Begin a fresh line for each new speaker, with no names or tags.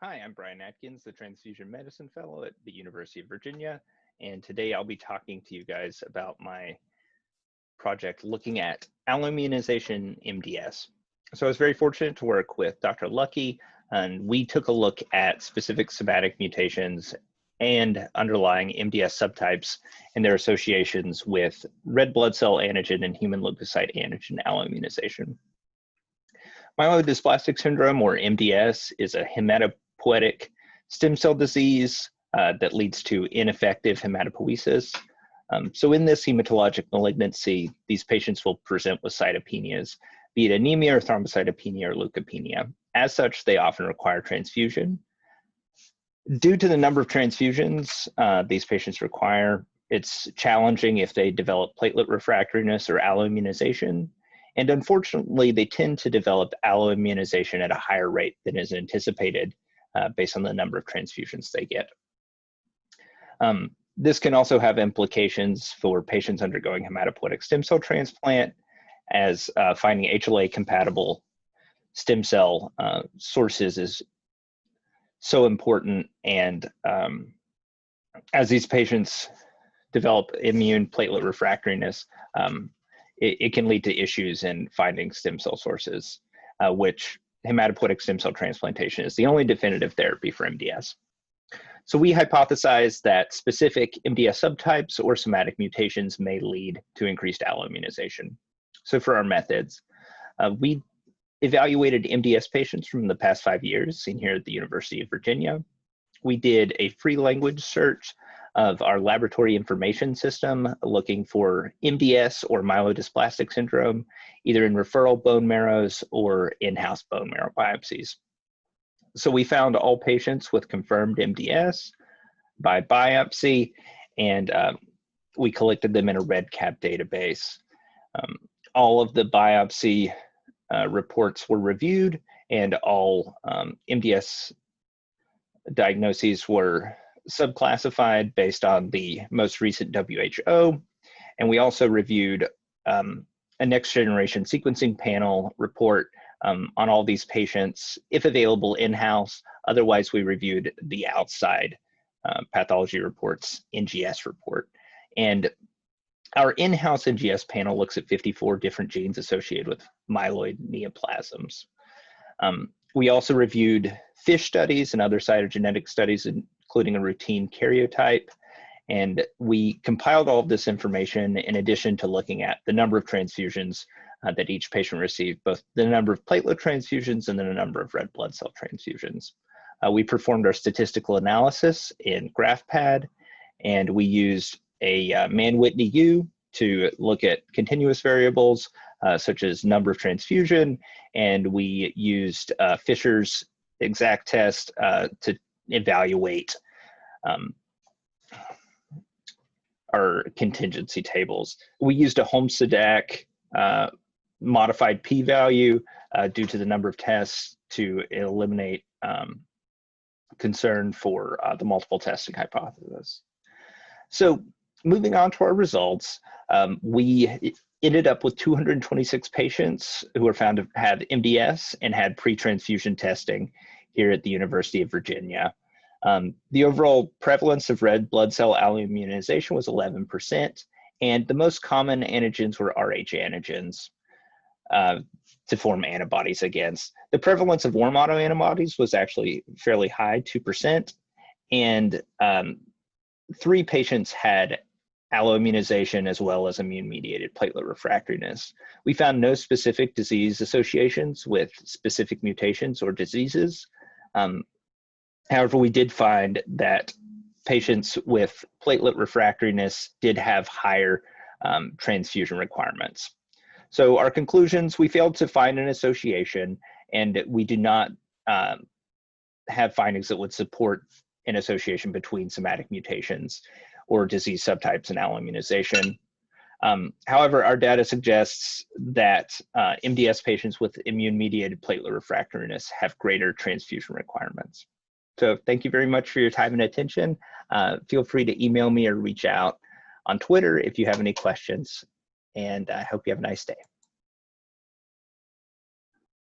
Hi, I'm Brian Atkins, the Transfusion Medicine Fellow at the University of Virginia, and today I'll be talking to you guys about my project looking at alloimmunization MDS. So I was very fortunate to work with Dr. Lucky, and we took a look at specific somatic mutations and underlying MDS subtypes and their associations with red blood cell antigen and human leukocyte antigen alloimmunization. Myelodysplastic syndrome, or MDS, is a hematopoietic stem cell disease that leads to ineffective hematopoiesis. So in this hematologic malignancy, these patients will present with cytopenias, be it anemia or thrombocytopenia or leukopenia. As such, they often require transfusion. Due to the number of transfusions these patients require, it's challenging if they develop platelet refractoriness or alloimmunization. And unfortunately, they tend to develop alloimmunization at a higher rate than is anticipated based on the number of transfusions they get. This can also have implications for patients undergoing hematopoietic stem cell transplant, as finding HLA-compatible stem cell sources is so important. And as these patients develop immune platelet refractoriness, it can lead to issues in finding stem cell sources, which hematopoietic stem cell transplantation is the only definitive therapy for MDS. So we hypothesized that specific MDS subtypes or somatic mutations may lead to increased alloimmunization. So for our methods, we evaluated MDS patients from the past 5 years, seen here at the University of Virginia. We did a free language search of our laboratory information system looking for MDS or myelodysplastic syndrome, either in referral bone marrows or in-house bone marrow biopsies. So we found all patients with confirmed MDS by biopsy, and we collected them in a REDCap database. All of the biopsy reports were reviewed, and all MDS diagnoses were subclassified based on the most recent WHO. And we also reviewed a next generation sequencing panel report on all these patients, if available in-house. Otherwise, we reviewed the outside pathology reports NGS report. And our in-house NGS panel looks at 54 different genes associated with myeloid neoplasms. We also reviewed FISH studies and other cytogenetic studies, including a routine karyotype. And we compiled all of this information in addition to looking at the number of transfusions that each patient received, both the number of platelet transfusions and then the number of red blood cell transfusions. We performed our statistical analysis in GraphPad, and we used a Mann-Whitney U to look at continuous variables such as number of transfusion, and we used Fisher's exact test to evaluate our contingency tables. We used a Homestedac modified p-value due to the number of tests to eliminate concern for the multiple testing hypothesis. So moving on to our results, we ended up with 226 patients who were found to have MDS and had pre-transfusion testing here at the University of Virginia. The overall prevalence of red blood cell alloimmunization was 11%, and the most common antigens were Rh antigens to form antibodies against. The prevalence of warm autoantibodies was actually fairly high, 2%, and 3 patients had alloimmunization as well as immune-mediated platelet refractoriness. We found no specific disease associations with specific mutations or diseases. However, we did find that patients with platelet refractoriness did have higher transfusion requirements. So our conclusions, we failed to find an association, and we do not have findings that would support an association between somatic mutations or disease subtypes and alloimmunization. However, our data suggests that MDS patients with immune-mediated platelet refractoriness have greater transfusion requirements. So thank you very much for your time and attention. Feel free to email me or reach out on Twitter if you have any questions, and I hope you have a nice day.